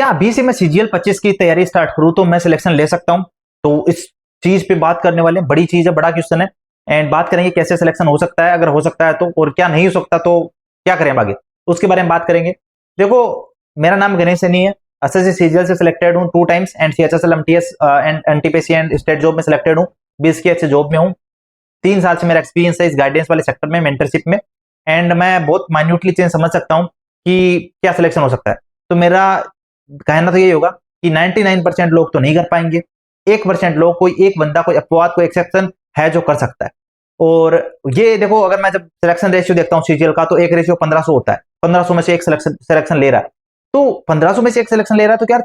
क्या अभी से मैं सीजीएल 25 की तैयारी स्टार्ट करूं तो मैं सिलेक्शन ले सकता हूं? तो इस चीज पे बात करने वाले हैं। बड़ी चीज है, बड़ा क्वेश्चन है। एंड बात करेंगे कैसे सिलेक्शन हो सकता है, अगर हो सकता है तो, और क्या नहीं हो सकता तो क्या करें आगे, उसके बारे में बात करेंगे। देखो, मेरा नाम गणेश सैनी है। एसएससी सीजीएल से सिलेक्टेड हूँ 2 times and CHSL MTS and NTPC and state job में सिलेक्टेड हूँ। 20 की अच्छे जॉब में हूँ। 3 साल से मेरा एक्सपीरियंस है इस गाइडेंस वाले सेक्टर में, मेंटरशिप में। एंड मैं बहुत माइन्यूटली चीज समझ सकता हूँ कि क्या सिलेक्शन हो सकता है। तो मेरा कहना तो यही होगा कि 99% लोग तो नहीं कर पाएंगे। 1% लोग, कोई एक बंदा, कोई अपवाद, कोई एक्सेप्शन है जो कर सकता है। और ये देखो, अगर मैं जब सिलेक्शन रेशियो देखता हूँ सीजीएल का, तो एक रेशियो 1500 होता है। 1500 में से एक सिलेक्शन ले रहा है। तो 1500 में से एक सिलेक्शन ले रहा है, तो क्या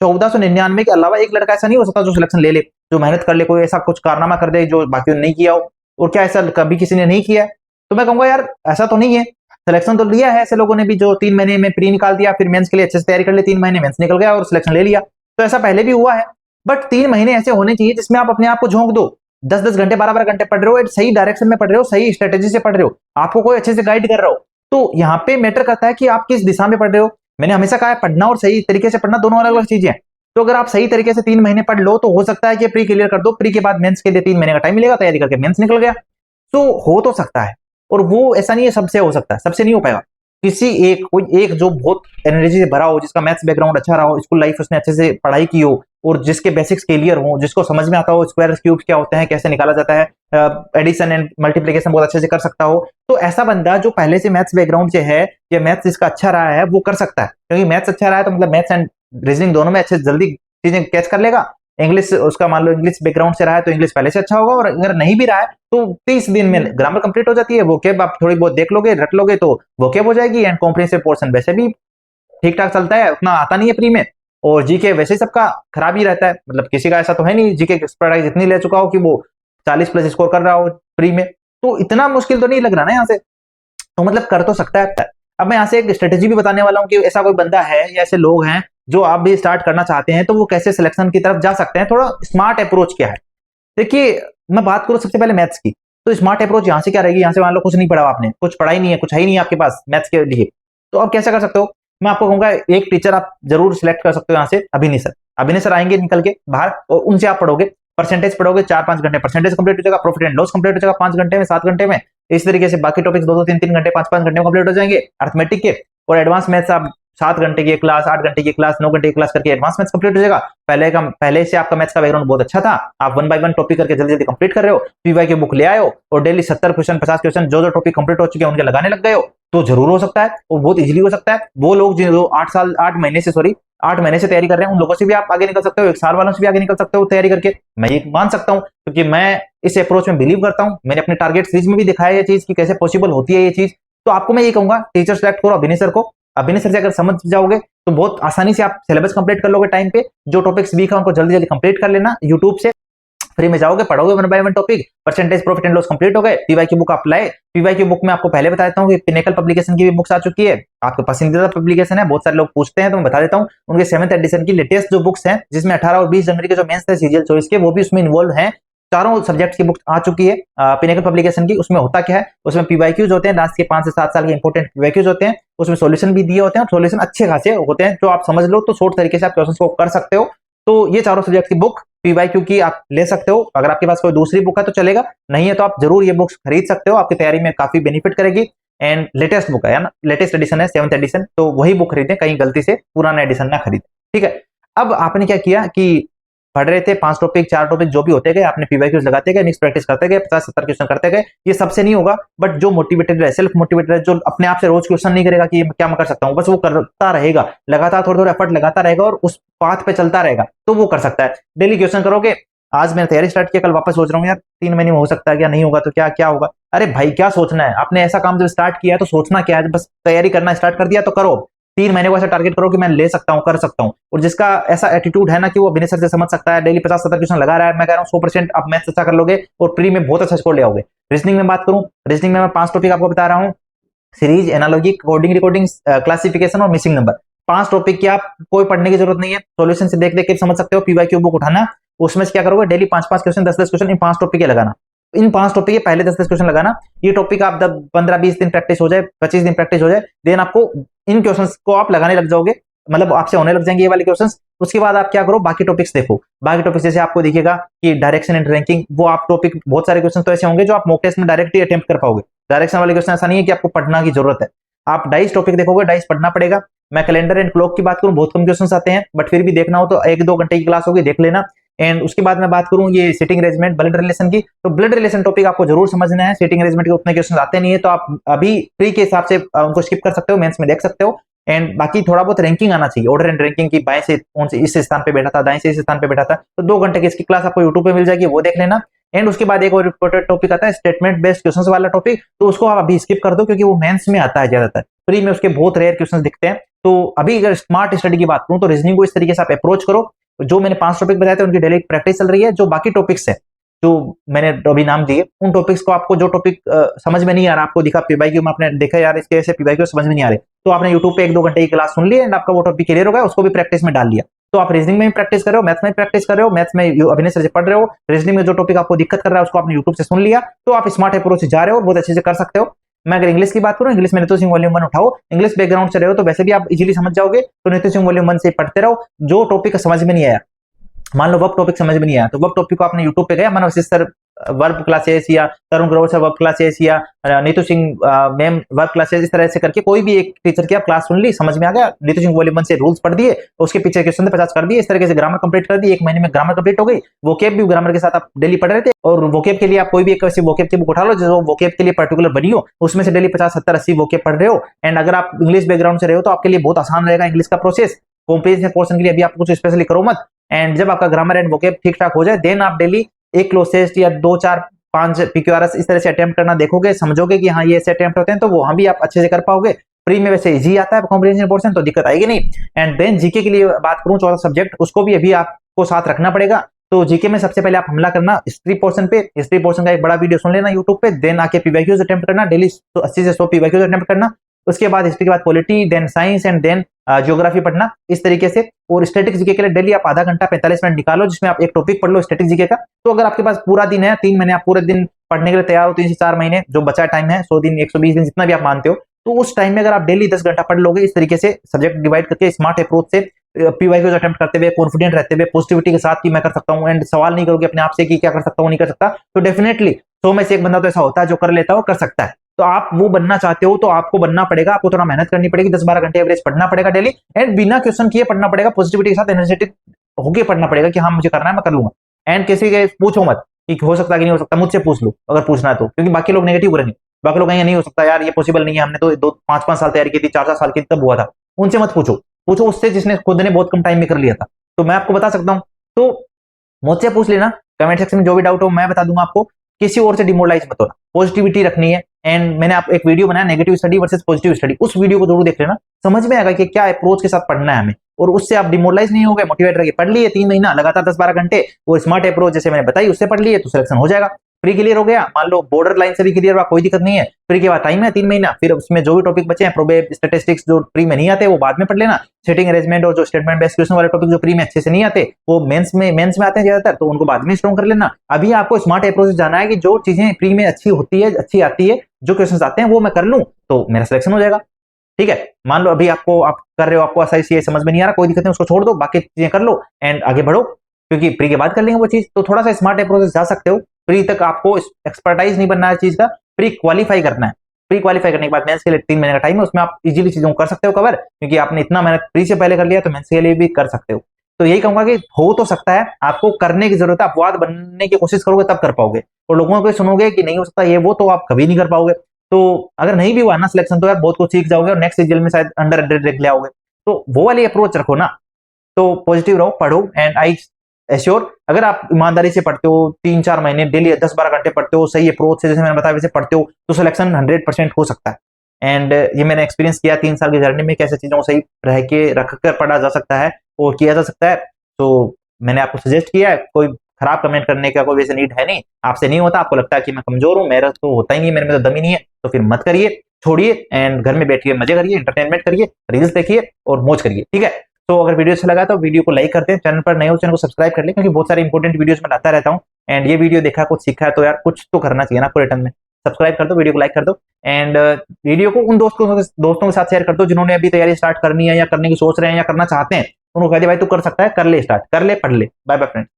1499 के अलावा एक लड़का ऐसा नहीं हो सकता जो सिलेक्शन ले ले, जो मेहनत कर ले, कोई ऐसा कुछ कारनामा कर दे जो बाकी ने नहीं किया हो। और क्या ऐसा कभी किसी ने नहीं किया है? तो मैं कहूंगा यार ऐसा तो नहीं है। सिलेक्शन तो लिया है ऐसे लोगों ने भी जो 3 महीने में प्री निकाल दिया, फिर मेंस के लिए अच्छे से तैयारी कर ली, 3 महीने मेंस निकल गया और सिलेक्शन ले लिया। तो ऐसा पहले भी हुआ है। बट 3 महीने ऐसे होने चाहिए जिसमें आप अपने आप को झोंक दो। 10-10 घंटे, 12-12 घंटे पढ़ रहे हो, सही डायरेक्शन में पढ़ रहे हो, सही स्ट्रेटेजी से पढ़ रहे हो, आपको कोई अच्छे से गाइड कर रहा हो। तो यहाँ पे मैटर करता है कि आप किस दिशा में पढ़ रहे हो। मैंने हमेशा कहा है, पढ़ना और सही तरीके से पढ़ना दोनों अलग अलग चीजें हैं। तो अगर आप सही तरीके से 3 महीने पढ़ लो तो हो सकता है कि प्री क्लियर कर दो, प्री के बाद मेंस के लिए 3 महीने का टाइम मिलेगा, तैयारी करके मेंस निकल गया। तो हो तो सकता है। और वो ऐसा नहीं है सबसे हो सकता है, सबसे नहीं हो पाएगा। किसी एक, कोई एक जो बहुत एनर्जी से भरा हो, जिसका मैथ्स बैकग्राउंड अच्छा रहा हो, स्कूल लाइफ उसने अच्छे से पढ़ाई की हो, और जिसके बेसिक्स क्लियर हो, जिसको समझ में आता हो स्क्वायर क्यूब क्या होते हैं, कैसे निकाला जाता है, एडिशन एंड मल्टीप्लिकेशन बहुत अच्छे से कर सकता हो, तो ऐसा बंदा जो पहले से मैथ्स बैकग्राउंड से है या मैथ्स जिसका अच्छा रहा है वो कर सकता है। क्योंकि मैथ्स अच्छा रहा है तो मतलब मैथ्स एंड रीजनिंग दोनों में अच्छे जल्दी चीजें कैच कर लेगा। इंग्लिश उसका मान लो इंग्लिश बैकग्राउंड से रहा है तो इंग्लिश पहले से अच्छा होगा, और अगर नहीं भी रहा है तो 30 दिन में ग्रामर कंप्लीट हो जाती है। वोकेब आप थोड़ी बहुत देख लोगे, रट लोगे तो वोकेब हो जाएगी। एंड कॉम्प्रिहेंसिव पोर्शन वैसे भी ठीक ठाक चलता है, उतना आता नहीं है प्री में। और जीके वैसे ही सबका खराब ही रहता है, मतलब किसी का ऐसा तो है नहीं जीके एक्सपर्टाइज इतनी ले चुका हो कि वो 40+ स्कोर कर रहा हो प्री में। तो इतना मुश्किल तो नहीं लग रहा ना यहाँ से, तो मतलब कर तो सकता है। अब मैं यहाँ से एक स्ट्रेटेजी भी बताने वाला हूँ कि ऐसा कोई बंदा है या ऐसे लोग हैं जो आप भी स्टार्ट करना चाहते हैं तो वो कैसे सिलेक्शन की तरफ जा सकते हैं। थोड़ा स्मार्ट अप्रोच क्या है, देखिए मैं बात करूं सबसे पहले मैथ्स की। तो स्मार्ट अप्रोच यहाँ से क्या रहेगी, यहाँ से मान लो कुछ नहीं पढ़ा आपने, कुछ पढ़ा ही नहीं है, कुछ है ही नहीं आपके पास मैथ्स के लिए, तो आप कैसे कर सकते हो? मैं आपको कहूंगा एक टीचर आप जरूर सिलेक्ट कर सकते हो यहाँ से, अभिनय सर। अभिनय सर आएंगे निकल के बाहर और उनसे आप पढ़ोगे, परसेंटेज पढ़ोगे, 4-5 घंटे परसेंटेज कंप्लीट हो जाएगा, प्रॉफिट एंड लॉस कंप्लीट हो जाएगा 5 घंटे में, 7 घंटे में। इस तरीके से बाकी टॉपिक्स 2-2, 3-3 घंटे, 5-5 घंटे में कंप्लीट हो जाएंगे अर्थमेटिक के। और एडवांस मैथ्स आप 7 घंटे की क्लास, 8 घंटे की क्लास, 9 घंटे की क्लास करके एडवांस मैथ्स कंप्लीट हो जाएगा। पहले से आपका मैथ्स का बैकग्राउंड बहुत अच्छा था, आप 1 बाय 1 टॉपिक करके जल्दी जल्दी कंप्लीट कर रहे हो, पीवाई की बुक ले आए हो और डेली 70 क्वेश्चन, 50 क्वेश्चन, जो जो टॉपिक कंप्लीट हो चुके हैं उनके लगाने लग गए हो, तो जरूर हो सकता है और बहुत इजीली हो सकता है। वो लोग जो 8 महीने से तैयारी कर रहे हैं, उन लोगों से भी आप आगे निकल सकते हो, 1 साल वालों से भी आगे निकल सकते हो तैयारी करके। मैं ये मान सकता हूँ क्योंकि मैं इस अप्रोच में बिलीव करता हूँ। मैंने अपने टारगेट सीरीज में भी दिखाया ये चीज कि कैसे पॉसिबल होती है ये चीज। तो आपको मैं ये कहूंगा टीचर सेलेक्ट करो अभिनय सर को। अभिनय सर से अगर समझ जाओगे तो बहुत आसानी से आप सिलेबस कंप्लीट कर लोगे टाइम पे। जो टॉपिक्स वीक है उनको जल्दी जल्दी कंप्लीट कर लेना। यूट्यूब से फ्री में जाओगे, पढ़ोगे 1 by 1 topic, percentage, profit and loss complete हो गए। पीवाई की बुक आप लाए। पीवाई की बुक में आपको पहले बता देता हूँ कि पिनेकल पब्लिकेशन की भी बुक्स आ चुकी है, आपके पसंदीदा पब्लिकेशन है, बहुत सारे लोग पूछते हैं तो मैं बता देता हूँ। उनके 7th एडिशन की लेटेस्ट जो बुक्स हैं, जिसमें 18 और 20 जनवरी के जो मेंस थे सीजीएल चॉइस के, वो भी उसमें इन्वॉल्व हैं। चारों सब्जेक्ट की बुक आ चुकी है पिनेकल पब्लिकेशन की। उसमें होता क्या है, उसमें पीवाईक्यूज होते हैं, लास्ट के 5 से 7 साल के इंपोर्टेंट पीवाईक्यूज होते हैं। उसमें सॉल्यूशन भी दिए होते हैं और सॉल्यूशन अच्छे खासे होते हैं, जो आप समझ लो तो शॉर्ट तरीके से आप क्वेश्चंस को कर सकते हो। तो ये चारों सब्जेक्ट की बुक पीवाईक्यू की आप ले सकते हो। अगर आपके पास कोई दूसरी बुक है तो चलेगा, नहीं है तो आप जरूर ये बुक्स खरीद सकते हो, आपकी तैयारी में काफी बेनिफिट करेगी। एंड लेटेस्ट बुक है ना, लेटेस्ट एडिशन है 7th एडिशन, तो वही बुक खरीदें, कहीं गलती से पुराना एडिशन ना खरीदें, ठीक है। अब आपने क्या किया कि पढ़ रहे थे 5 टॉपिक 4 टॉपिक जो भी होते गए, आपने पीवाईक्यूज लगाते गए, मिक्स प्रैक्टिस करते गए, 50-70 क्वेश्चन करते गए। ये सबसे नहीं होगा, बट जो मोटिवेटेड है, सेल्फ मोटिवेटेड है, जो अपने आप से रोज क्वेश्चन नहीं करेगा कि क्या मैं कर सकता हूँ, बस वो करता रहेगा, लगातार थोड़ा थोड़ा एफर्ट लगाता रहेगा और उस पाथ पे चलता रहेगा, तो वो कर सकता है। डेली क्वेश्चन करोगे। आज मैंने तैयारी स्टार्ट किया, कल वापस सोच रहा हूँ यार 3 महीने में हो सकता है क्या, नहीं होगा तो क्या क्या होगा। अरे भाई क्या सोचना है, आपने ऐसा काम जब स्टार्ट किया है तो सोचना क्या है, बस तैयारी करना स्टार्ट कर दिया तो करो। 3 महीने को ऐसा टारगेट करो कि मैं ले सकता हूँ, कर सकता हूँ। और जिसका ऐसा एटीट्यूड है ना कि वो अभिनय सर से समझ सकता है, डेली 50-70 क्वेश्चन लगा रहा है, मैं कह रहा हूँ 100% आप मैथ्स अच्छा कर लोगे और प्री में बहुत अच्छा स्कोर ले आओगे। रीजनिंग में बात करूँ, रीजनिंग में मैं 5 टॉपिक आपको बता रहा हूँ, series, analogy, coding, recording, classification और मिसिंग नंबर। 5 टॉपिक की आप कोई पढ़ने की जरूरत नहीं है, सॉल्यूशन से देख देख के समझ सकते हो। पीवाईक्यू बुक उठाना, उसमें से क्या करोगे, daily 5-5 question, 10-10 question in 5 topic के लगाना। इन 5 टॉपिक के पहले 10-10 क्वेश्चन लगाना। ये टॉपिक आप 15-20 दिन प्रैक्टिस हो जाए, 25 दिन प्रैक्टिस हो जाए, देन आपको इन क्वेश्चंस को आप लगाने लग जाओगे। मतलब आपसे होने लग जाएंगे ये वाले क्वेश्चंस। उसके बाद आप क्या करो, बाकी टॉपिक्स देखो। बाकी टॉपिक्स जैसे आपको दिखेगा कि डायरेक्शन एंड रैंकिंग, वो आप टॉपिक बहुत सारे क्वेश्चन तो ऐसे होंगे जो आप मॉक टेस्ट में डायरेक्ट ही अटेम्प्ट कर पाओगे। डायरेक्शन वाले क्वेश्चन ऐसा नहीं है कि आपको पढ़ना की जरूरत है, आप डाइस टॉपिक देखोगे, डाइस पढ़ना पड़ेगा। मैं कैलेंडर एंड क्लॉक की बात करूं, बहुत कम क्वेश्चन आते हैं, बट फिर भी देखना हो तो 1-2 घंटे की क्लास होगी, देख लेना। एंड उसके बाद मैं बात करूं ये सिटिंग अरेंजमेंट, ब्लड रिलेशन की, तो ब्लड रिलेशन टॉपिक आपको जरूर समझना है। सिटिंग अरेंजमेंट के उतने क्वेश्चन आते नहीं है, तो आप अभी प्री के हिसाब से उनको स्किप कर सकते हो, मेंस में देख सकते हो। एंड बाकी थोड़ा बहुत रैंकिंग आना चाहिए, ऑर्डर एंड रैंकिंग की, बाएं से कौन से इस स्थान पे बैठा था, दाएं से इस स्थान पे बैठा था, तो 2 घंटे की इसकी क्लास आपको यूट्यूब पे मिल जाएगी, वो देख लेना। एंड उसके बाद एक और इम्पोर्टेंट टॉपिक आता है स्टेटमेंट बेस्ड क्वेश्चंस वाला टॉपिक, तो उसको आप अभी स्किप कर दो क्योंकि वो मेंस में आता है ज्यादातर, प्री में उसके बहुत रेयर क्वेश्चंस दिखते हैं। तो अभी अगर स्मार्ट स्टडी की बात करूं तो रीजनिंग को इस तरीके से आप अप्रोच करो, जो मैंने 5 टॉपिक बताए थे उनकी डेली प्रैक्टिस चल रही है। जो बाकी टॉपिक्स है जो मैंने अभी नाम दिए, उन टॉपिक्स को आपको जो टॉपिक समझ में नहीं आ रहा, आपको दिखा पीवाईक्यू में, आपने देखा यार इसके ऐसे पीवाईक्यू समझ में नहीं आ रहे, तो आपने यूट्यूब पे 1-2 घंटे की क्लास सुन ली एंड आपका वो टॉपिक क्लियर हो गया, उसको भी प्रैक्टिस में डाल लिया। तो आप रीजनिंग में भी प्रैक्टिस कर रहे हो, मैथ में प्रैक्टिस कर रहे हो, मैथ में अभिनय सर से पढ़ रहे हो, रीजनिंग में जो टॉपिक आपको दिक्कत कर रहा है उसको आपने यूट्यूब से सुन लिया, तो आप स्मार्ट अप्रोच से जा रहे हो, बहुत अच्छे से कर सकते हो। मैं अगर इंग्लिश की बात करूं, इंग्लिश में नीतू सिंह वॉल्यूम 1 उठाओ, इंग्लिश बैकग्राउंड से रहे हो तो वैसे भी आप इजीली समझ जाओगे, तो नीतू सिंह वॉल्यूम 1 से पढ़ते रहो। जो टॉपिक समझ में नहीं आया, मान लो वर्ब टॉपिक समझ में नहीं आया, तो वर्ब टॉपिक को आपने यूट्यूब पे गया, मानो सर वर्ब क्लासेस या तरुण ग्रोवर सर वर्ब क्लासेस या Neetu Singh ma'am verb classes, इस तरह से करके कोई भी एक टीचर की आप क्लास सुन ली, समझ में आ गया, नीतू सिंह वॉल्यूम 1 से रूल्स पढ़ दिए, उसके पीछे क्वेश्चन 50 कर दिए, इस तरीके से ग्रामर कंप्लीट कर दी, 1 महीने में ग्रामर कंप्लीट हो गई। वोकेब भी ग्रामर के साथ आप डेली पढ़ रहे थे, और वोकेब के लिए आप कोई भी एक ऐसी वोकेब की बुक उठा लो जो वोकेब के लिए पर्टिकुलर बनी हो, उसमें से डेली 50, 70, 80 वोकेब पढ़ रहे हो। एंड अगर आप इंग्लिश बैकग्राउंड से रहे हो तो आपके लिए बहुत आसान रहेगा इंग्लिश का प्रोसेस। कॉम्प्रिहेंसिव पोर्शन के लिए अभी आप कुछ स्पेशली करो मत। एंड जब आपका ग्रामर एंड वोकेब ठीक ठाक हो जाए, देन आप डेली एक क्लोज टेस्ट या 2, 4, 5 पीक्यूआरएस इस तरह से अटेम्प्ट करना देखोगे, समझोगे कि हाँ ये ऐसे अटेम्प्ट होते हैं, तो वहां भी आप अच्छे से कर पाओगे। प्री में वैसे इजी आता है कॉम्प्रिहेंशन पोर्शन, तो दिक्कत आएगी नहीं। एंड देन जीके के लिए बात करूं, चौथा सब्जेक्ट, उसको भी अभी आपको साथ रखना पड़ेगा। तो जीके में सबसे पहले आप हमला करना हिस्ट्री पोर्शन पे, हिस्ट्री पोर्शन का एक बड़ा वीडियो सुन लेना यूट्यूब पे, देन आके पीवाईक्यूज अटेम्प्ट करना, डेली 80 से 100 पीवाईक्यूज अटेम्प्ट करना। उसके बाद हिस्ट्री के बाद polity, then science and then geography पढ़ना, इस तरीके से। और स्टैटिक जीके के लिए डेली आप आधा घंटा 45 मिनट निकालो, जिसमें आप एक टॉपिक पढ़ लो स्टैटिक जीके का। तो अगर आपके पास पूरा दिन है, 3 महीने आप पूरे दिन पढ़ने के लिए तैयार हो, 3 से 4 महीने जो बचा टाइम है, 100 दिन, 120 दिन, जितना भी आप मानते हो, तो उस टाइम में अगर आप डेली 10 घंटा पढ़ लोगे, इस तरीके से सब्जेक्ट डिवाइड करके स्मार्ट अप्रोच से पीवाईक्यूज अटेम्प्ट करते हुए, कॉन्फिडेंट रहते हुए, पॉजिटिविटी के साथ कि मैं कर सकता हूं, एंड सवाल नहीं करोगे अपने आप से कि क्या कर सकता हूं, नहीं कर सकता, तो डेफिनेटली 100 में से 1 बंदा तो ऐसा होता है जो कर लेता हो, कर सकता है। तो आप वो बनना चाहते हो तो आपको बनना पड़ेगा, आपको थोड़ा मेहनत करनी पड़ेगी, 10-12 घंटे एवरेज पढ़ना पड़ेगा डेली, एंड बिना क्वेश्चन किए पढ़ना पड़ेगा, पॉजिटिविटी के साथ एनर्जेटिक होके पढ़ना पड़ेगा कि हाँ मुझे करना है, मैं कर लूंगा। एंड किसी के पूछो मत कि हो सकता है कि नहीं हो सकता, मुझसे पूछ लो अगर पूछना है तो, क्योंकि बाकी लोग नेगेटिव करेंगे, बाकी लोग कहेंगे नहीं हो सकता यार, ये पॉसिबल नहीं है, हमने तो 5-5 साल तैयारी की थी, 4-4 साल की तब हुआ था। उनसे मत पूछो, पूछो उससे जिसने खुद ने बहुत कम टाइम में कर लिया था। तो मैं आपको बता सकता हूं, तो मुझसे पूछ लेना, कमेंट सेक्शन में जो भी डाउट हो मैं बता दूंगा आपको। किसी और से डिमोरलाइज मत होना, पॉजिटिविटी रखनी है। एंड मैंने आप एक वीडियो बनाया negative study versus positive study, उस वीडियो को जरूर देख लेना, समझ में आएगा कि क्या अप्रोच के साथ पढ़ना है हमें, और उससे आप डिमोरलाइज नहीं हो गए, मोटिवेट रहिए। पढ़ लिए 3 महीना लगातार 10-12 घंटे, वो स्मार्ट अप्रोच जैसे मैंने बताई उससे पढ़ लिए, तो सिलेक्शन हो जाएगा। प्री क्लियर हो गया, मान लो बॉर्डर लाइन से भी क्लियर हुआ, कोई दिक्कत नहीं है। प्री के बाद टाइम है 3 महीना, फिर उसमें जो भी टॉपिक बचे हैं, प्रोबेब, स्टैटिस्टिक्स, जो प्री में नहीं आते वो बाद में पढ़ लेना। सेटिंग अरेंजमेंट और जो स्टेटमेंट बेस्ड क्वेश्चन वाले टॉपिक जो प्री में अच्छे से नहीं आते, वो मेंस में आते हैं ज्यादातर, तो उनको बाद में स्ट्रॉन्ग कर लेना। अभी आपको स्मार्ट अप्रोच से जाना है कि जो चीजें प्री में अच्छी होती है, अच्छी आती है, जो क्वेश्चन आते हैं वो मैं कर लूं तो मेरा सिलेक्शन हो जाएगा। ठीक है, मान लो अभी आपको आप कर रहे हो, आपको SICA समझ में नहीं आ रहा, कोई दिक्कत नहीं, उसको छोड़ दो, बाकी चीजें कर लो एंड आगे बढ़ो, क्योंकि प्री के बाद कर लेंगे वो चीज। तो थोड़ा सा स्मार्ट अप्रोच से जा सकते हो। प्री तक आपको एक्सपर्टाइज नहीं बनना है चीज का, प्री क्वालिफाई करना है। प्री क्वालिफाई करने के बाद मेंस के लिए 3 महीने का टाइम है, उसमें आप इजीली चीजों को कर सकते हो कवर, क्योंकि आपने इतना मेहनत प्री से पहले कर लिया, तो मेंस के लिए भी कर सकते हो। तो यही कहूंगा कि हो तो सकता है, आपको करने की जरूरत है, अपवाद बनने की कोशिश करोगे तब कर पाओगे, और लोगों को सुनोगे कि नहीं हो सकता ये वो, तो आप कभी नहीं कर पाओगे। तो अगर नहीं भी हुआ ना सिलेक्शन, तो यार बहुत कुछ सीख जाओगे और नेक्स्ट सीजन में शायद अंडर 100 रैंक ले आओगे। तो वो वाली अप्रोच रखो ना, तो पॉजिटिव रहो, पढ़ो, एंड आई एश्योर अगर आप ईमानदारी से पढ़ते हो, 3-4 महीने डेली 10-12 घंटे पढ़ते हो, सही अप्रोच से जैसे मैंने बताया वैसे पढ़ते हो, तो सिलेक्शन 100% हो सकता है। एंड ये मैंने एक्सपीरियंस किया 3 साल की जर्नी में, कैसे चीजों को सही रह के रख कर पढ़ा जा सकता है और किया जा सकता है। तो मैंने आपको सजेस्ट किया है, कोई खराब कमेंट करने का कोई वैसे नीड है नहीं, आपसे नहीं होता, आपको लगता है कि मैं कमजोर हूं, मेरा तो होता ही नहीं, मेरे में तो दम ही नहीं है, तो फिर मत करिए, छोड़िए, एंड घर में बैठिए, मजे करिए, एंटरटेनमेंट करिए, रील्स देखिए और मौज करिए। ठीक है, तो अगर वीडियो अच्छा लगा तो वीडियो को लाइक करते हैं, चैनल पर नए हो चैनल को सब्सक्राइब कर लें, क्योंकि बहुत सारे इंपॉर्टेंट वीडियोस में लाता रहता हूं। एंड ये वीडियो देखा, कुछ सीखा है, तो यार कुछ तो करना चाहिए ना आपको रिटर्न में। सब्सक्राइब कर दो, वीडियो को लाइक कर दो, एंड वीडियो को उन दोस्तों के साथ शेयर कर दो जिन्होंने अभी तैयारी स्टार्ट करनी है या करने की सोच रहे हैं या करना चाहते हैं। उनको कह दे भाई तू कर सकता है, कर ले, स्टार्ट कर ले, पढ़ ले। Bye bye friends.